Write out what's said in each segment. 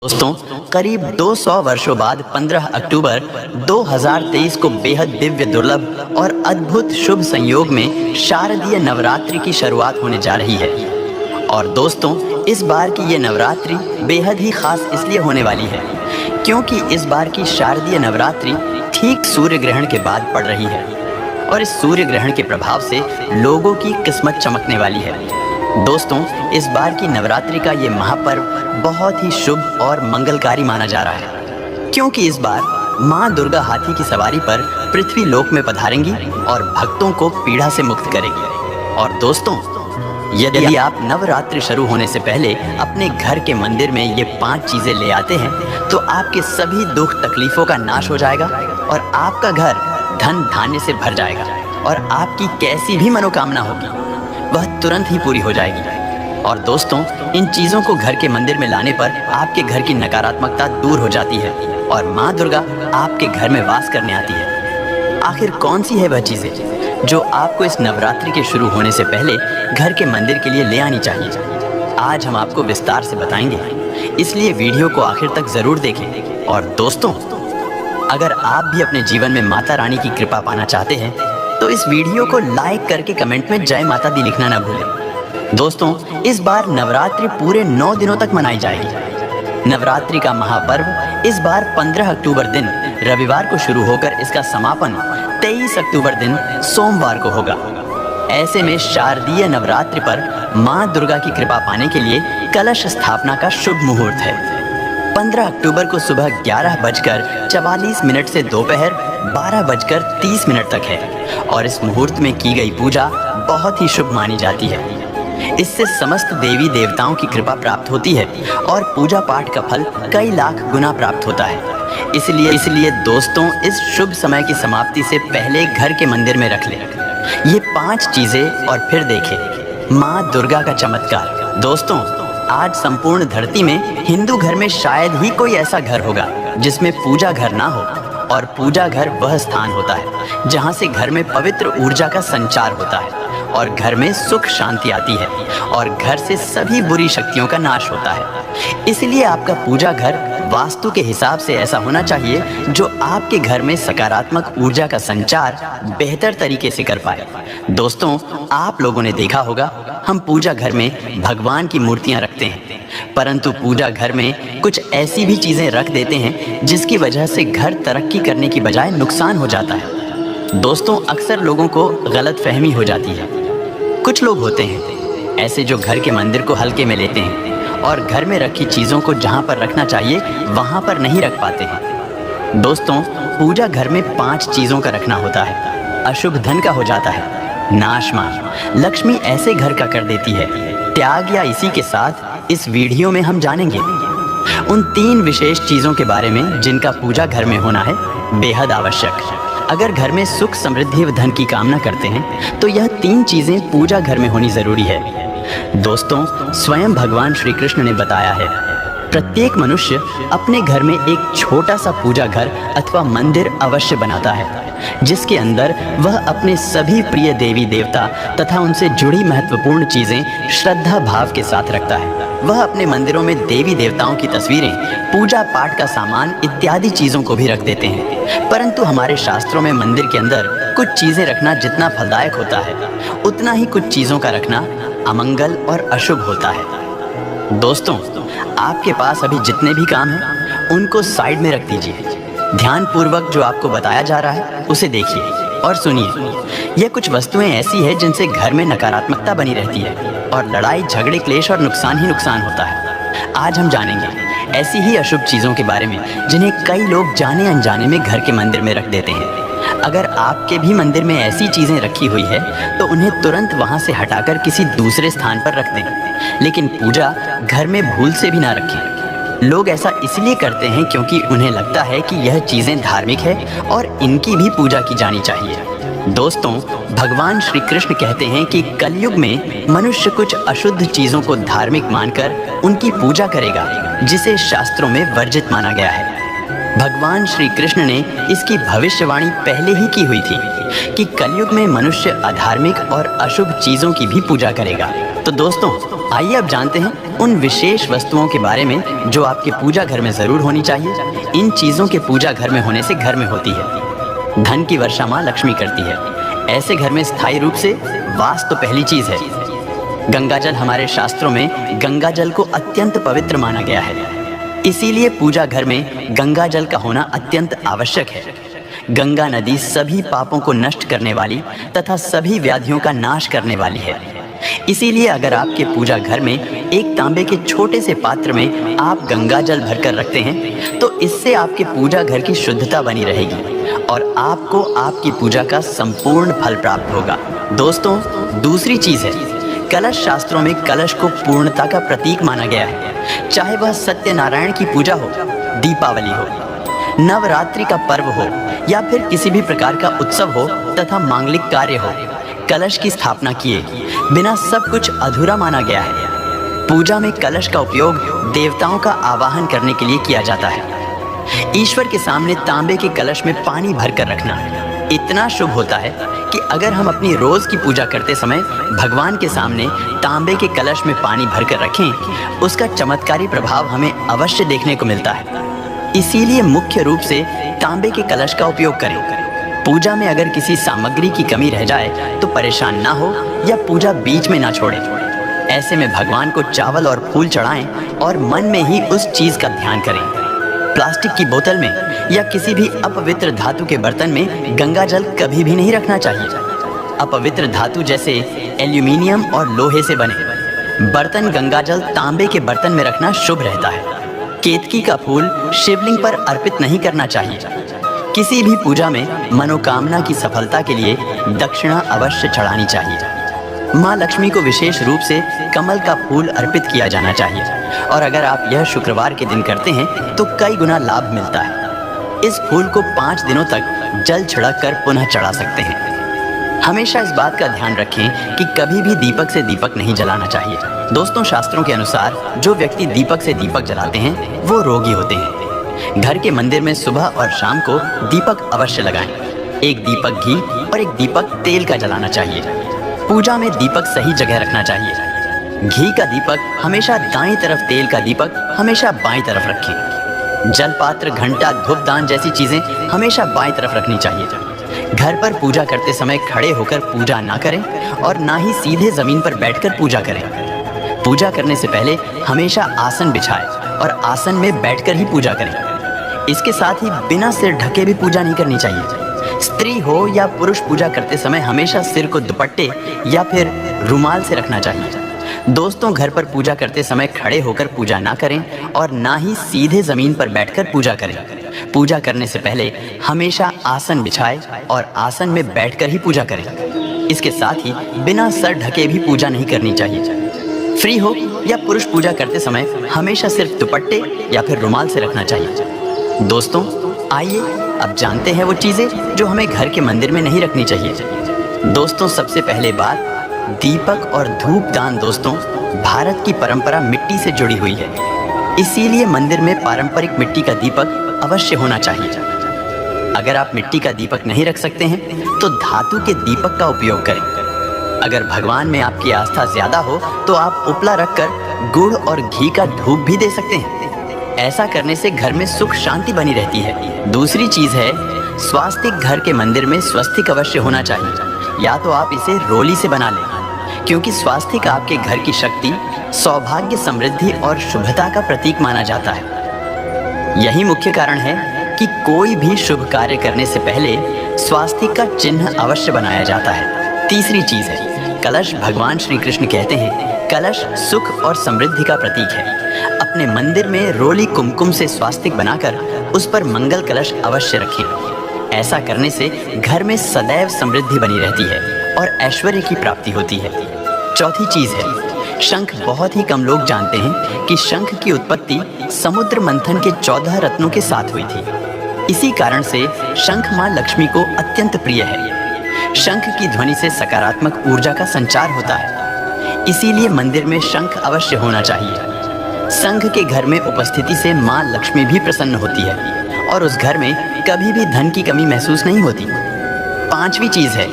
दोस्तों, करीब 200 वर्षों बाद 15 अक्टूबर 2023 को बेहद दिव्य, दुर्लभ और अद्भुत शुभ संयोग में शारदीय नवरात्रि की शुरुआत होने जा रही है। और दोस्तों, इस बार की ये नवरात्रि बेहद ही खास इसलिए होने वाली है क्योंकि इस बार की शारदीय नवरात्रि ठीक सूर्य ग्रहण के बाद पड़ रही है और इस सूर्य ग्रहण के प्रभाव से लोगों की किस्मत चमकने वाली है। दोस्तों, इस बार की नवरात्रि का ये महापर्व बहुत ही शुभ और मंगलकारी माना जा रहा है क्योंकि इस बार माँ दुर्गा हाथी की सवारी पर पृथ्वी लोक में पधारेंगी और भक्तों को पीड़ा से मुक्त करेगी। और दोस्तों, यदि आप नवरात्रि शुरू होने से पहले अपने घर के मंदिर में ये 5 चीजें ले आते हैं तो आपके सभी दुख तकलीफों का नाश हो जाएगा और आपका घर धन धान्य से भर जाएगा और आपकी कैसी भी मनोकामना होगी वह तुरंत ही पूरी हो जाएगी। और दोस्तों, इन चीज़ों को घर के मंदिर में लाने पर आपके घर की नकारात्मकता दूर हो जाती है और माँ दुर्गा आपके घर में वास करने आती है। आखिर कौन सी है वह चीज़ें जो आपको इस नवरात्रि के शुरू होने से पहले घर के मंदिर के लिए ले आनी चाहिए? आज हम आपको विस्तार से बताएंगे, इसलिए वीडियो को आखिर तक ज़रूर देखें। और दोस्तों, अगर आप भी अपने जीवन में माता रानी की कृपा पाना चाहते हैं तो इस वीडियो को लाइक करके कमेंट में जय माता दी लिखना ना भूलें। दोस्तों, इस बार नवरात्रि पूरे 9 दिनों तक मनाई जाएगी। नवरात्रि का महापर्व इस बार 15 अक्टूबर दिन रविवार को शुरू होकर इसका समापन 23 अक्टूबर दिन सोमवार को होगा। ऐसे में शारदीय नवरात्रि पर माँ दुर्गा की कृपा पाने के लिए कलश स्थापना का शुभ मुहूर्त है। 15 अक्टूबर को सुबह 11:44 से दोपहर 12:30 तक है और इस मुहूर्त में की गई पूजा बहुत ही शुभ मानी जाती है। इससे समस्त देवी देवताओं की कृपा प्राप्त होती है और पूजा पाठ का फल कई लाख गुना प्राप्त होता है। इसलिए दोस्तों, इस शुभ समय की समाप्ति से पहले घर के मंदिर में रख लें ये 5 चीजें और फिर देखें माँ दुर्गा का चमत्कार। दोस्तों, आज संपूर्ण धरती में हिंदू घर में शायद ही कोई ऐसा घर होगा जिसमें पूजा घर ना हो। और पूजा घर वह स्थान होता है जहाँ से घर में पवित्र ऊर्जा का संचार होता है और घर में सुख शांति आती है और घर से सभी बुरी शक्तियों का नाश होता है। इसलिए आपका पूजा घर वास्तु के हिसाब से ऐसा होना चाहिए जो आपके घर में सकारात्मक ऊर्जा का संचार बेहतर तरीके से कर पाए। दोस्तों, आप लोगों ने देखा होगा हम पूजा घर में भगवान की मूर्तियां रखते हैं, परंतु पूजा घर में कुछ ऐसी भी चीजें रख देते हैं जिसकी वजह से घर तरक्की करने की बजाय नुकसान हो जाता है। दोस्तों, अक्सर लोगों को गलत फहमी हो जाती है। कुछ लोग होते हैं ऐसे जो घर के मंदिर को हल्के में लेते हैं और घर में रखी चीज़ों को जहाँ पर रखना चाहिए वहाँ पर नहीं रख पाते हैं। दोस्तों, पूजा घर में 5 चीज़ों का रखना होता है। अशुभ धन का हो जाता है नाशमान, लक्ष्मी ऐसे घर का कर देती है त्याग, या इसी के साथ इस वीडियो में हम जानेंगे उन 3 विशेष चीज़ों के बारे में जिनका पूजा घर में होना है बेहद आवश्यक। अगर घर में सुख, समृद्धि व धन की कामना करते हैं तो यह 3 चीज़ें पूजा घर में होनी ज़रूरी है। दोस्तों, स्वयं भगवान श्री कृष्ण ने बताया है प्रत्येक मनुष्य अपने घर में एक छोटा सा पूजा घर अथवा मंदिर अवश्य बनाता है जिसके अंदर वह अपने सभी प्रिय देवी देवता तथा उनसे जुड़ी महत्वपूर्ण चीज़ें श्रद्धा भाव के साथ रखता है। वह अपने मंदिरों में देवी देवताओं की तस्वीरें, पूजा पाठ का सामान इत्यादि चीज़ों को भी रख देते हैं, परंतु हमारे शास्त्रों में मंदिर के अंदर कुछ चीज़ें रखना जितना फलदायक होता है उतना ही कुछ चीज़ों का रखना अमंगल और अशुभ होता है। दोस्तों, आपके पास अभी जितने भी काम हैं उनको साइड में रख दीजिए। ध्यान पूर्वक जो आपको बताया जा रहा है उसे देखिए और सुनिए। यह कुछ वस्तुएं ऐसी है जिनसे घर में नकारात्मकता बनी रहती है और लड़ाई, झगड़े, क्लेश और नुकसान ही नुकसान होता है। आज हम जानेंगे ऐसी ही अशुभ चीज़ों के बारे में जिन्हें कई लोग जाने अनजाने में घर के मंदिर में रख देते हैं। अगर आपके भी मंदिर में ऐसी चीज़ें रखी हुई है तो उन्हें तुरंत वहाँ से हटाकर किसी दूसरे स्थान पर रख दें, लेकिन पूजा घर में भूल से भी ना रखें। लोग ऐसा इसलिए करते हैं क्योंकि उन्हें लगता है कि यह चीज़ें धार्मिक है और इनकी भी पूजा की जानी चाहिए। दोस्तों, भगवान श्री कृष्ण कहते हैं कि कलयुग में मनुष्य कुछ अशुद्ध चीज़ों को धार्मिक मानकर उनकी पूजा करेगा जिसे शास्त्रों में वर्जित माना गया है। भगवान श्री कृष्ण ने इसकी भविष्यवाणी पहले ही की हुई थी कि कलयुग में मनुष्य अधार्मिक और अशुभ चीज़ों की भी पूजा करेगा। तो दोस्तों, आइए अब जानते हैं उन विशेष वस्तुओं के बारे में जो आपके पूजा घर में जरूर होनी चाहिए। इन चीजों के पूजा घर में होने से घर में होती है धन की वर्षा माँ लक्ष्मी करती है। ऐसे घर में स्थायी रूप से वास तो पहली चीज है। गंगा जल हमारे शास्त्रों में गंगा जल को अत्यंत पवित्र माना गया है। इसीलिए पूजा घर में गंगा जल का होना अत्यंत आवश्यक है। गंगा नदी सभी पापों को नष्ट करने वाली तथा सभी व्याधियों का नाश करने वाली है। इसीलिए अगर आपके पूजा घर में एक तांबे के छोटे से पात्र में आप गंगा जल भरकर रखते हैं तो इससे आपके पूजा घर की शुद्धता बनी रहेगी और आपको आपकी पूजा का संपूर्ण फल प्राप्त होगा। दोस्तों, दूसरी चीज है कलश। शास्त्रों में कलश को पूर्णता का प्रतीक माना गया है। चाहे वह सत्यनारायण की पूजा हो, दीपावली हो, नवरात्रि का पर्व हो या फिर किसी भी प्रकार का उत्सव हो तथा मांगलिक कार्य हो, कलश की स्थापना किए बिना सब कुछ अधूरा माना गया है। पूजा में कलश का उपयोग देवताओं का आवाहन करने के लिए किया जाता है। ईश्वर के सामने तांबे के कलश में पानी भरकर रखना इतना शुभ होता है कि अगर हम अपनी रोज की पूजा करते समय भगवान के सामने तांबे के कलश में पानी भरकर रखें, उसका चमत्कारी प्रभाव हमें अवश्य देखने को मिलता है। इसीलिए मुख्य रूप से तांबे के कलश का उपयोग करें। पूजा में अगर किसी सामग्री की कमी रह जाए तो परेशान ना हो या पूजा बीच में ना छोड़ें। ऐसे में भगवान को चावल और फूल चढ़ाएं और मन में ही उस चीज का ध्यान करें। प्लास्टिक की बोतल में या किसी भी अपवित्र धातु के बर्तन में गंगा जल कभी भी नहीं रखना चाहिए। अपवित्र धातु जैसे एल्यूमिनियम और लोहे से बने बर्तन गंगा जल तांबे के बर्तन में रखना शुभ रहता है। केतकी का फूल शिवलिंग पर अर्पित नहीं करना चाहिए। किसी भी पूजा में मनोकामना की सफलता के लिए दक्षिणा अवश्य चढ़ानी चाहिए। माँ लक्ष्मी को विशेष रूप से कमल का फूल अर्पित किया जाना चाहिए और अगर आप यह शुक्रवार के दिन करते हैं तो कई गुना लाभ मिलता है। इस फूल को 5 दिनों तक जल छिड़क कर पुनः चढ़ा सकते हैं। हमेशा इस बात का ध्यान रखें कि कभी भी दीपक से दीपक नहीं जलाना चाहिए। दोस्तों, शास्त्रों के अनुसार जो व्यक्ति दीपक से दीपक जलाते हैं वो रोगी होते हैं। घर के मंदिर में सुबह और शाम को दीपक अवश्य लगाएं। एक दीपक घी और एक दीपक तेल का जलाना चाहिए। पूजा में दीपक सही जगह रखना चाहिए। घी का दीपक हमेशा दाईं तरफ, तेल का दीपक हमेशा बाईं तरफ रखें। जलपात्र, घंटा, धूपदान जैसी चीजें हमेशा बाईं तरफ रखनी चाहिए। घर पर पूजा करते समय खड़े होकर पूजा ना करें और ना ही सीधे जमीन पर बैठकर पूजा करें। पूजा करने से पहले हमेशा आसन बिछाएं और आसन में बैठकर ही पूजा करें। इसके साथ ही बिना सिर ढके भी पूजा नहीं करनी चाहिए। स्त्री हो या पुरुष पूजा करते समय हमेशा सिर को दुपट्टे या फिर रुमाल से रखना चाहिए। दोस्तों, घर पर पूजा करते समय खड़े होकर पूजा ना करें और ना ही सीधे जमीन पर बैठकर पूजा करें। पूजा करने से पहले हमेशा आसन बिछाएं और आसन में बैठकर ही पूजा करें। इसके साथ ही बिना सर ढके भी पूजा नहीं करनी चाहिए। स्त्री हो या पुरुष पूजा करते समय हमेशा सिर्फ दुपट्टे या फिर रुमाल से रखना चाहिए। दोस्तों, आइए अब जानते हैं वो चीजें जो हमें घर के मंदिर में नहीं रखनी चाहिए। दोस्तों, सबसे पहले बात, दीपक और धूपदान। दोस्तों, भारत की परंपरा मिट्टी से जुड़ी हुई है। इसीलिए मंदिर में पारंपरिक मिट्टी का दीपक अवश्य होना चाहिए। अगर आप मिट्टी का दीपक नहीं रख सकते हैं तो धातु के दीपक का उपयोग करें। अगर भगवान में आपकी आस्था ज्यादा हो तो आप उपला रखकर गुड़ और घी का धूप भी दे सकते हैं। ऐसा करने से घर में सुख शांति बनी रहती है। दूसरी चीज है स्वास्तिक। घर के मंदिर में स्वस्तिक अवश्य होना चाहिए। या तो आप इसे रोली से बना लें, क्योंकि स्वास्तिक आपके घर की शक्ति, सौभाग्य, समृद्धि और शुभता का प्रतीक माना जाता है। यही मुख्य कारण है कि कोई भी शुभ कार्य करने से पहले स्वास्तिक का चिन्ह अवश्य बनाया जाता है। तीसरी चीज है कलश। भगवान श्री कृष्ण कहते हैं कलश सुख और समृद्धि का प्रतीक है। अपने मंदिर में रोली कुमकुम से स्वास्तिक बनाकर उस पर मंगल कलश अवश्य रखें। ऐसा करने से घर में सदैव समृद्धि बनी रहती है और ऐश्वर्य की प्राप्ति होती है। चौथी चीज है शंख। बहुत ही कम लोग जानते हैं कि शंख की उत्पत्ति समुद्र मंथन के 14 रत्नों के साथ हुई थी। इसी कारण से शंख मां लक्ष्मी को अत्यंत प्रिय है। शंख की ध्वनि से सकारात्मक ऊर्जा का संचार होता है। इसीलिए मंदिर में शंख अवश्य होना चाहिए। संघ के घर में उपस्थिति से मां लक्ष्मी भी प्रसन्न होती है और उस घर में कभी भी धन की कमी महसूस नहीं होती। पांचवी चीज है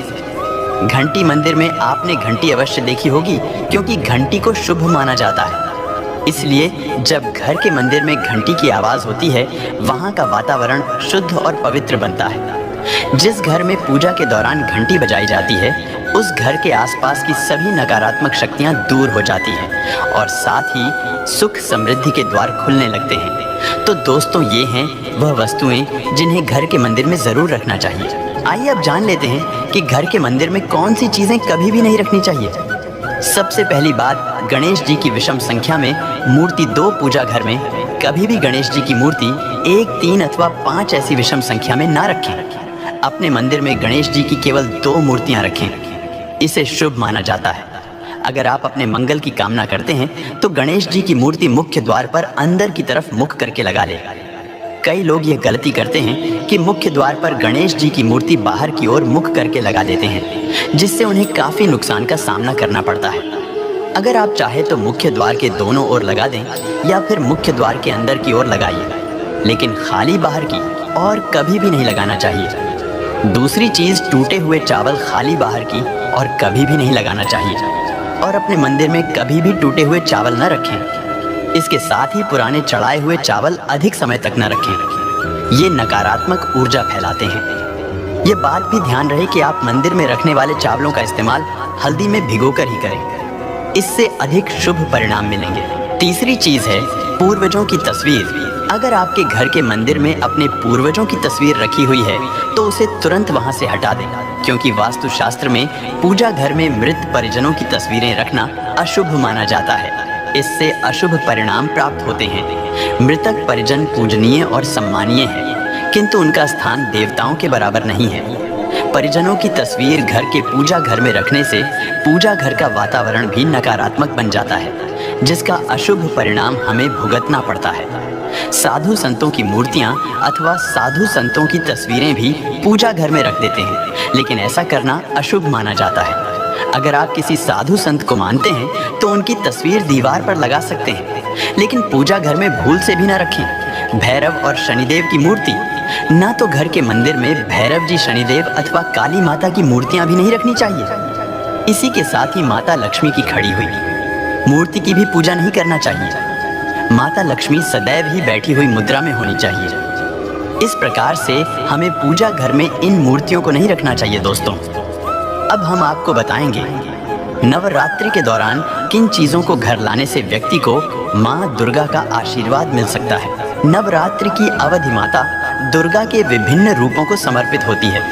घंटी मंदिर में आपने घंटी अवश्य देखी होगी, क्योंकि घंटी को शुभ माना जाता है। इसलिए जब घर के मंदिर में घंटी की आवाज़ होती है, वहाँ का वातावरण शुद्ध और पवित्र बनता है। जिस घर में पूजा के दौरान घंटी बजाई जाती है, उस घर के आसपास की सभी नकारात्मक शक्तियाँ दूर हो जाती हैं और साथ ही सुख समृद्धि के द्वार खुलने लगते हैं। तो दोस्तों, ये हैं वह वस्तुएं जिन्हें घर के मंदिर में ज़रूर रखना चाहिए। आइए अब जान लेते हैं कि घर के मंदिर में कौन सी चीज़ें कभी भी नहीं रखनी चाहिए। सबसे पहली बात, गणेश जी की विषम संख्या में मूर्ति 2 पूजा घर में कभी भी गणेश जी की मूर्ति 1, 3 अथवा 5 ऐसी विषम संख्या में ना रखें। अपने मंदिर में गणेश जी की केवल 2 मूर्तियां रखें, इसे शुभ माना जाता है। अगर आप अपने मंगल की कामना करते हैं तो गणेश जी की मूर्ति मुख्य द्वार पर अंदर की तरफ मुख करके लगा ले। कई लोग ये गलती करते हैं कि मुख्य द्वार पर गणेश जी की मूर्ति बाहर की ओर मुख करके लगा देते हैं, जिससे उन्हें काफ़ी नुकसान का सामना करना पड़ता है। अगर आप चाहे तो मुख्य द्वार के दोनों ओर लगा दें या फिर मुख्य द्वार के अंदर की ओर लगाइए, लेकिन खाली बाहर की और कभी भी नहीं लगाना चाहिए। दूसरी चीज़, टूटे हुए चावल खाली बाहर की और कभी भी नहीं लगाना चाहिए और अपने मंदिर में कभी भी टूटे हुए चावल न रखें। इसके साथ ही पुराने चढ़ाए हुए चावल अधिक समय तक न रखें, ये नकारात्मक ऊर्जा फैलाते हैं। ये बात भी ध्यान रहे कि आप मंदिर में रखने वाले चावलों का इस्तेमाल हल्दी में भिगोकर ही करें, इससे अधिक शुभ परिणाम मिलेंगे। तीसरी चीज़ है पूर्वजों की तस्वीर। अगर आपके घर के मंदिर में अपने पूर्वजों की तस्वीर रखी हुई है तो उसे तुरंत वहां से हटा दें, क्योंकि वास्तुशास्त्र में पूजा घर में मृत परिजनों की तस्वीरें रखना अशुभ माना जाता है। इससे अशुभ परिणाम प्राप्त होते हैं। मृतक परिजन पूजनीय और सम्मानीय है, किंतु उनका स्थान देवताओं के बराबर नहीं है। परिजनों की तस्वीर घर के पूजा घर में रखने से पूजा घर का वातावरण भी नकारात्मक बन जाता है, जिसका अशुभ परिणाम हमें भुगतना पड़ता है। साधु संतों की मूर्तियां अथवा साधु संतों की तस्वीरें भी पूजा घर में रख देते हैं, लेकिन ऐसा करना अशुभ माना जाता है। अगर आप किसी साधु संत को मानते हैं तो उनकी तस्वीर दीवार पर लगा सकते हैं, लेकिन पूजा घर में भूल से भी ना रखें। भैरव और शनिदेव की मूर्ति, ना तो घर के मंदिर में भैरव जी, शनिदेव अथवा काली माता की मूर्तियां भी नहीं रखनी चाहिए। इसी के साथ ही माता लक्ष्मी की खड़ी हुई मूर्ति की भी पूजा नहीं करना चाहिए। माता लक्ष्मी सदैव ही बैठी हुई मुद्रा में होनी चाहिए। इस प्रकार से हमें पूजा घर में इन मूर्तियों को नहीं रखना चाहिए। दोस्तों, अब हम आपको बताएंगे नवरात्रि के दौरान किन चीज़ों को घर लाने से व्यक्ति को माँ दुर्गा का आशीर्वाद मिल सकता है। नवरात्रि की अवधि माता दुर्गा के विभिन्न रूपों को समर्पित होती है।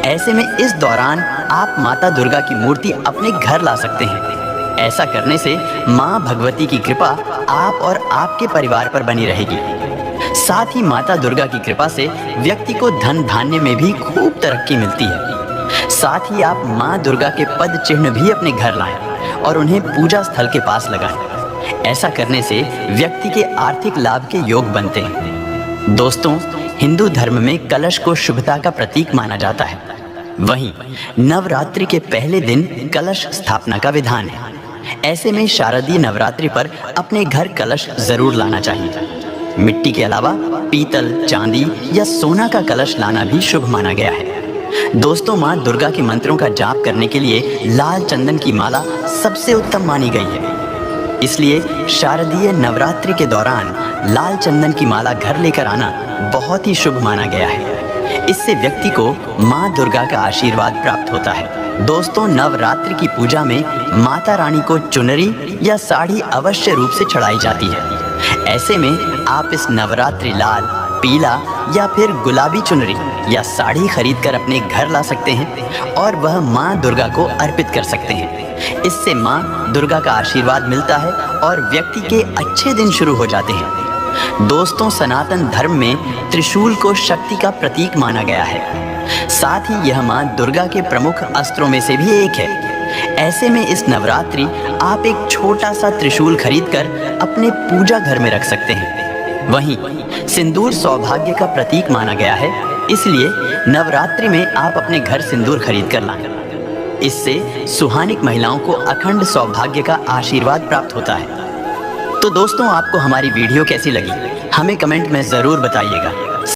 ऐसे में इस दौरान आप माता दुर्गा की मूर्ति अपने घर ला सकते हैं। ऐसा करने से माँ भगवती की कृपा आप और आपके परिवार पर बनी रहेगी। साथ ही माता दुर्गा की कृपा से व्यक्ति को धन धान्य में भी खूब तरक्की मिलती है। साथ ही आप माँ दुर्गा के पद चिन्ह भी अपने घर लाएं और उन्हें पूजा स्थल के पास लगाएं। ऐसा करने से व्यक्ति के आर्थिक लाभ के योग बनते हैं। दोस्तों, हिंदू धर्म में कलश को शुभता का प्रतीक माना जाता है। वहीं नवरात्रि के पहले दिन कलश स्थापना का विधान है। ऐसे में शारदीय नवरात्रि पर अपने घर कलश जरूर लाना चाहिए। मिट्टी के अलावा पीतल, चांदी या सोना का कलश लाना भी शुभ माना गया है। दोस्तों, माँ दुर्गा के मंत्रों का जाप करने के लिए लाल चंदन की माला सबसे उत्तम मानी गई है। इसलिए शारदीय नवरात्रि के दौरान लाल चंदन की माला घर लेकर आना बहुत ही शुभ माना गया है। इससे व्यक्ति को माँ दुर्गा का आशीर्वाद प्राप्त होता है। दोस्तों, नवरात्रि की पूजा में माता रानी को चुनरी या साड़ी अवश्य रूप से चढ़ाई जाती है। ऐसे में आप इस नवरात्रि लाल, पीला या फिर गुलाबी चुनरी या साड़ी खरीद कर अपने घर ला सकते हैं और वह माँ दुर्गा को अर्पित कर सकते हैं। इससे माँ दुर्गा का आशीर्वाद मिलता है और व्यक्ति के अच्छे दिन शुरू हो जाते हैं। दोस्तों, सनातन धर्म में त्रिशूल को शक्ति का प्रतीक माना गया है। साथ ही यह माँ दुर्गा के प्रमुख अस्त्रों में से भी एक है। ऐसे में इस नवरात्रि आप एक छोटा सा त्रिशूल खरीदकर अपने पूजा घर में रख सकते हैं। वहीं सिंदूर सौभाग्य का प्रतीक माना गया है, इसलिए नवरात्रि में आप अपने घर सिंदूर खरीद कर लाएं। इससे सुहानिक महिलाओं को अखंड सौभाग्य का आशीर्वाद प्राप्त होता है। तो दोस्तों, आपको हमारी वीडियो कैसी लगी हमें कमेंट में ज़रूर बताइएगा।